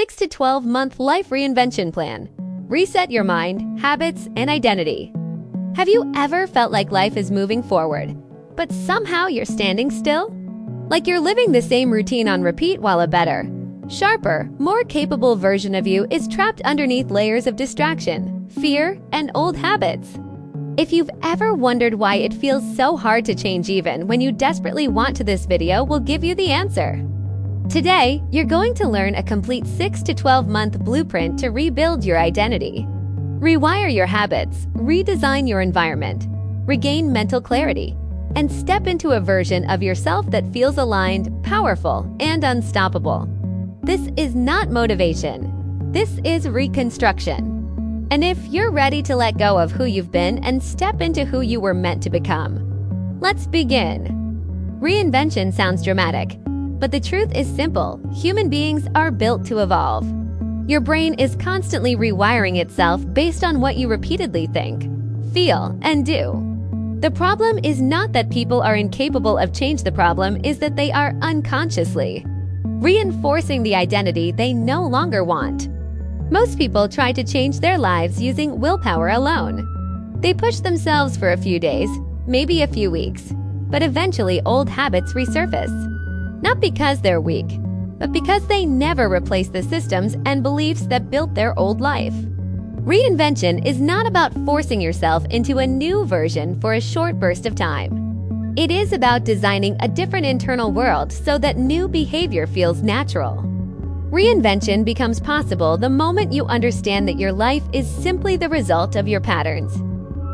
6 to 12-month life reinvention plan. Reset your mind, habits, and identity. Have you ever felt like life is moving forward, but somehow you're standing still? Like you're living the same routine on repeat while a better, sharper, more capable version of you is trapped underneath layers of distraction, fear, and old habits. If you've ever wondered why it feels so hard to change even when you desperately want to, this video will give you the answer. Today, you're going to learn a complete 6 to 12-month blueprint to rebuild your identity. Rewire your habits, redesign your environment, regain mental clarity, and step into a version of yourself that feels aligned, powerful, and unstoppable. This is not motivation. This is reconstruction. And if you're ready to let go of who you've been and step into who you were meant to become, let's begin. Reinvention sounds dramatic, but the truth is simple. Human beings are built to evolve. Your brain is constantly rewiring itself based on what you repeatedly think, feel, and do. The problem is not that people are incapable of change. The problem is that they are unconsciously reinforcing the identity they no longer want. Most people try to change their lives using willpower alone. They push themselves for a few days, maybe a few weeks, but eventually old habits resurface. Not because they're weak, but because they never replace the systems and beliefs that built their old life. Reinvention is not about forcing yourself into a new version for a short burst of time. It is about designing a different internal world so that new behavior feels natural. Reinvention becomes possible the moment you understand that your life is simply the result of your patterns.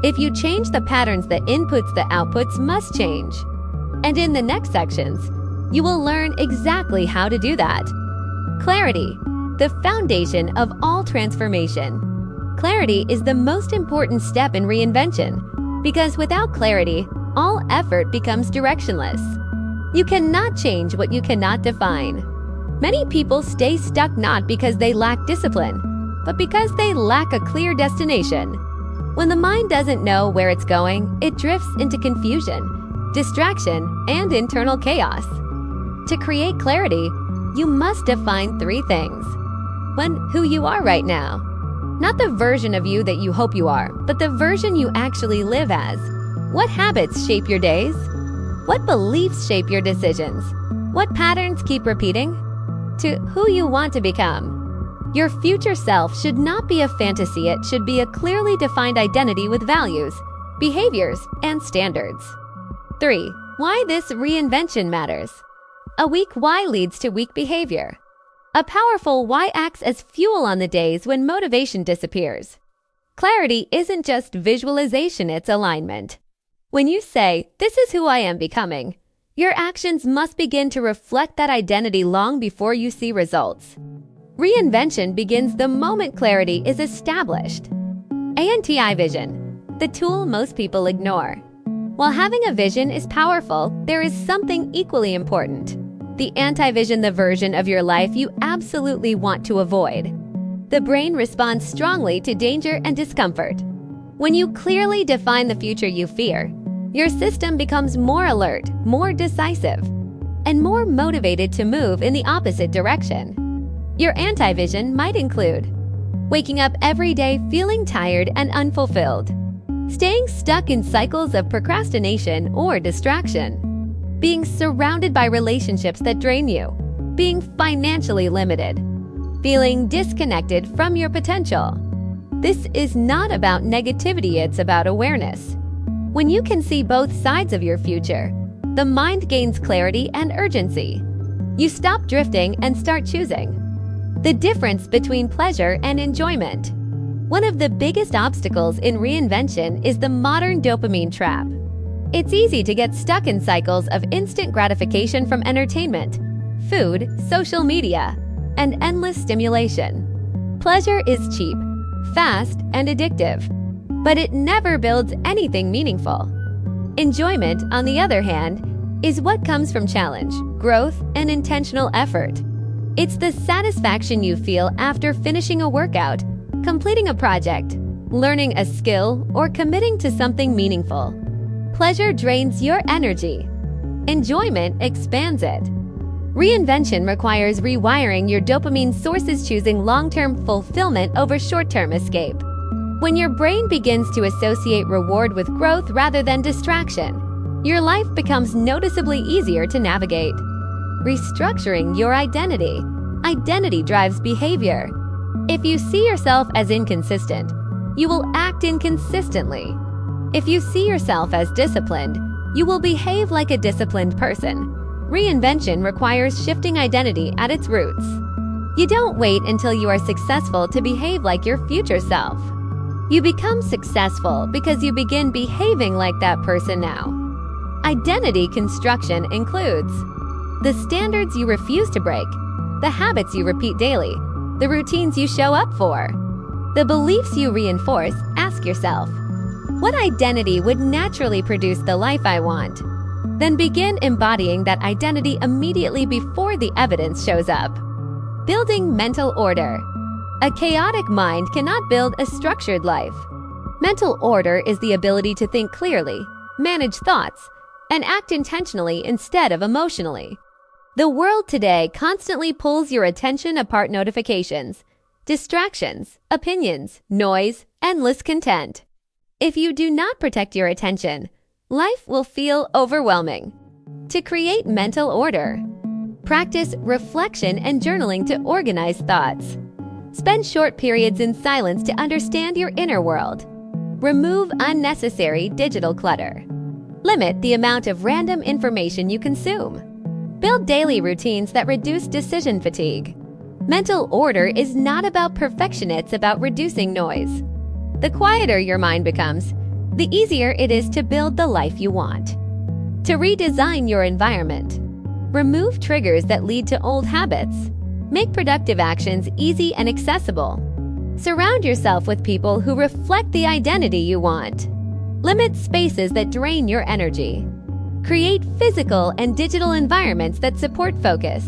If you change the patterns, the inputs, the outputs must change. And in the next sections, you will learn exactly how to do that. Clarity, the foundation of all transformation. Clarity is the most important step in reinvention, because without clarity, all effort becomes directionless. You cannot change what you cannot define. Many people stay stuck not because they lack discipline, but because they lack a clear destination. When the mind doesn't know where it's going, it drifts into confusion, distraction, and internal chaos. To create clarity, you must define 3 things. 1. Who you are right now. Not the version of you that you hope you are, but the version you actually live as. What habits shape your days? What beliefs shape your decisions? What patterns keep repeating? To who you want to become. Your future self should not be a fantasy. It should be a clearly defined identity with values, behaviors, and standards. 3. Why this reinvention matters. A weak why leads to weak behavior. A powerful why acts as fuel on the days when motivation disappears. Clarity isn't just visualization, it's alignment. When you say, "This is who I am becoming," your actions must begin to reflect that identity long before you see results. Reinvention begins the moment clarity is established. ANTI vision, the tool most people ignore. While having a vision is powerful, there is something equally important. The anti-vision, the version of your life you absolutely want to avoid. The brain responds strongly to danger and discomfort. When you clearly define the future you fear, your system becomes more alert, more decisive, and more motivated to move in the opposite direction. Your anti-vision might include waking up every day feeling tired and unfulfilled, staying stuck in cycles of procrastination or distraction, being surrounded by relationships that drain you, being financially limited, feeling disconnected from your potential. This is not about negativity, it's about awareness. When you can see both sides of your future, the mind gains clarity and urgency. You stop drifting and start choosing. The difference between pleasure and enjoyment. One of the biggest obstacles in reinvention is the modern dopamine trap. It's easy to get stuck in cycles of instant gratification from entertainment, food, social media, and endless stimulation. Pleasure is cheap, fast, and addictive, but it never builds anything meaningful. Enjoyment, on the other hand, is what comes from challenge, growth, and intentional effort. It's the satisfaction you feel after finishing a workout, completing a project, learning a skill, or committing to something meaningful. Pleasure drains your energy. Enjoyment expands it. Reinvention requires rewiring your dopamine sources, choosing long-term fulfillment over short-term escape. When your brain begins to associate reward with growth rather than distraction, your life becomes noticeably easier to navigate. Restructuring your identity. Identity drives behavior. If you see yourself as inconsistent, you will act inconsistently. If you see yourself as disciplined, you will behave like a disciplined person. Reinvention requires shifting identity at its roots. You don't wait until you are successful to behave like your future self. You become successful because you begin behaving like that person now. Identity construction includes the standards you refuse to break, the habits you repeat daily, the routines you show up for, the beliefs you reinforce. Ask yourself, what identity would naturally produce the life I want? Then begin embodying that identity immediately before the evidence shows up. Building mental order. A chaotic mind cannot build a structured life. Mental order is the ability to think clearly, manage thoughts, and act intentionally instead of emotionally. The world today constantly pulls your attention apart: notifications, distractions, opinions, noise, endless content. If you do not protect your attention, life will feel overwhelming. To create mental order, practice reflection and journaling to organize thoughts. Spend short periods in silence to understand your inner world. Remove unnecessary digital clutter. Limit the amount of random information you consume. Build daily routines that reduce decision fatigue. Mental order is not about perfection, it's about reducing noise. The quieter your mind becomes, the easier it is to build the life you want. To redesign your environment, remove triggers that lead to old habits. Make productive actions easy and accessible. Surround yourself with people who reflect the identity you want. Limit spaces that drain your energy. Create physical and digital environments that support focus.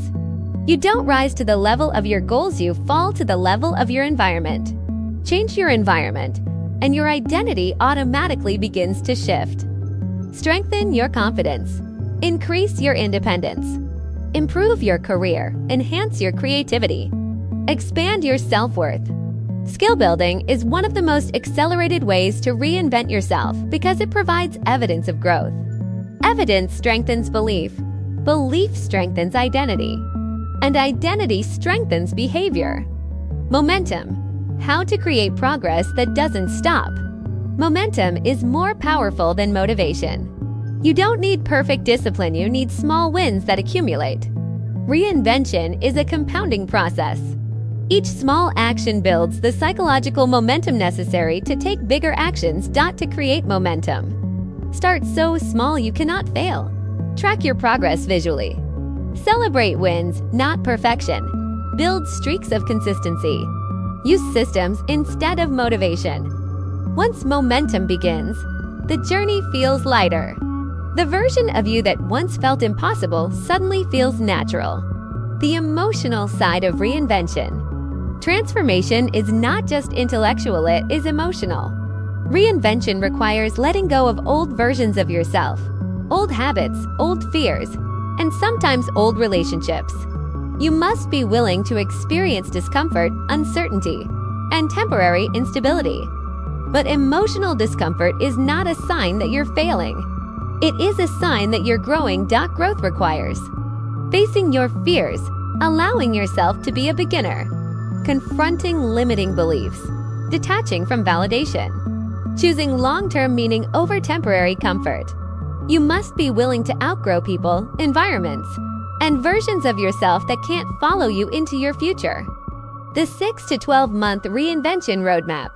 You don't rise to the level of your goals, you fall to the level of your environment. Change your environment, and your identity automatically begins to shift. Strengthen your confidence. Increase your independence. Improve your career. Enhance your creativity. Expand your self-worth. Skill building is one of the most accelerated ways to reinvent yourself because it provides evidence of growth. Evidence strengthens belief. Belief strengthens identity. And identity strengthens behavior. Momentum. How to create progress that doesn't stop. Momentum is more powerful than motivation. You don't need perfect discipline, you need small wins that accumulate. Reinvention is a compounding process. Each small action builds the psychological momentum necessary to take bigger actions. To create momentum, start so small you cannot fail. Track your progress visually. Celebrate wins, not perfection. Build streaks of consistency. Use systems instead of motivation. Once momentum begins, the journey feels lighter. The version of you that once felt impossible suddenly feels natural. The emotional side of reinvention. Transformation is not just intellectual, it is emotional. Reinvention requires letting go of old versions of yourself, old habits, old fears, and sometimes old relationships. You must be willing to experience discomfort, uncertainty, and temporary instability. But emotional discomfort is not a sign that you're failing. It is a sign that you're growing. Growth requires facing your fears, allowing yourself to be a beginner, confronting limiting beliefs, detaching from validation, choosing long-term meaning over temporary comfort. You must be willing to outgrow people, environments, and versions of yourself that can't follow you into your future. The 6 to 12-month reinvention roadmap.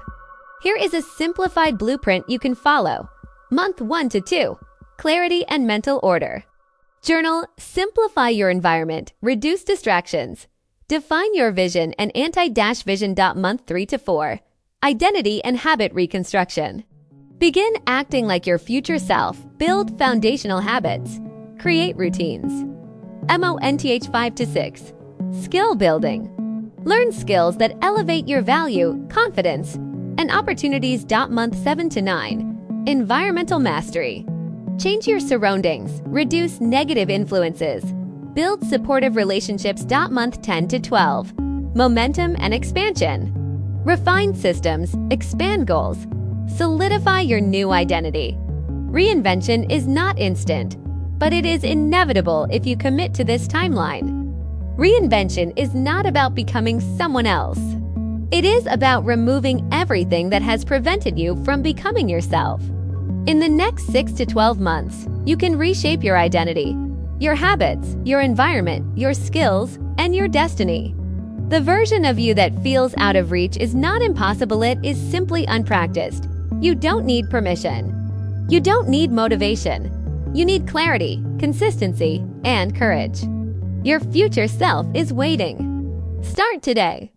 Here is a simplified blueprint you can follow. Month 1 to 2, clarity and mental order. Journal, simplify your environment, reduce distractions. Define your vision and anti-vision. Month 3 to 4, identity and habit reconstruction. Begin acting like your future self, build foundational habits, create routines. Month 5 to 6, skill building. Learn skills that elevate your value, confidence, and opportunities. Month 7 to 9, environmental mastery. Change your surroundings, reduce negative influences, Build supportive relationships. Month 10 to 12. Momentum and expansion. Refine systems, expand goals, solidify your new identity. Reinvention is not instant, but it is inevitable if you commit to this timeline. Reinvention is not about becoming someone else. It is about removing everything that has prevented you from becoming yourself. In the next 6 to 12 months, you can reshape your identity, your habits, your environment, your skills, and your destiny. The version of you that feels out of reach is not impossible, it is simply unpracticed. You don't need permission. You don't need motivation. You need clarity, consistency, and courage. Your future self is waiting. Start today.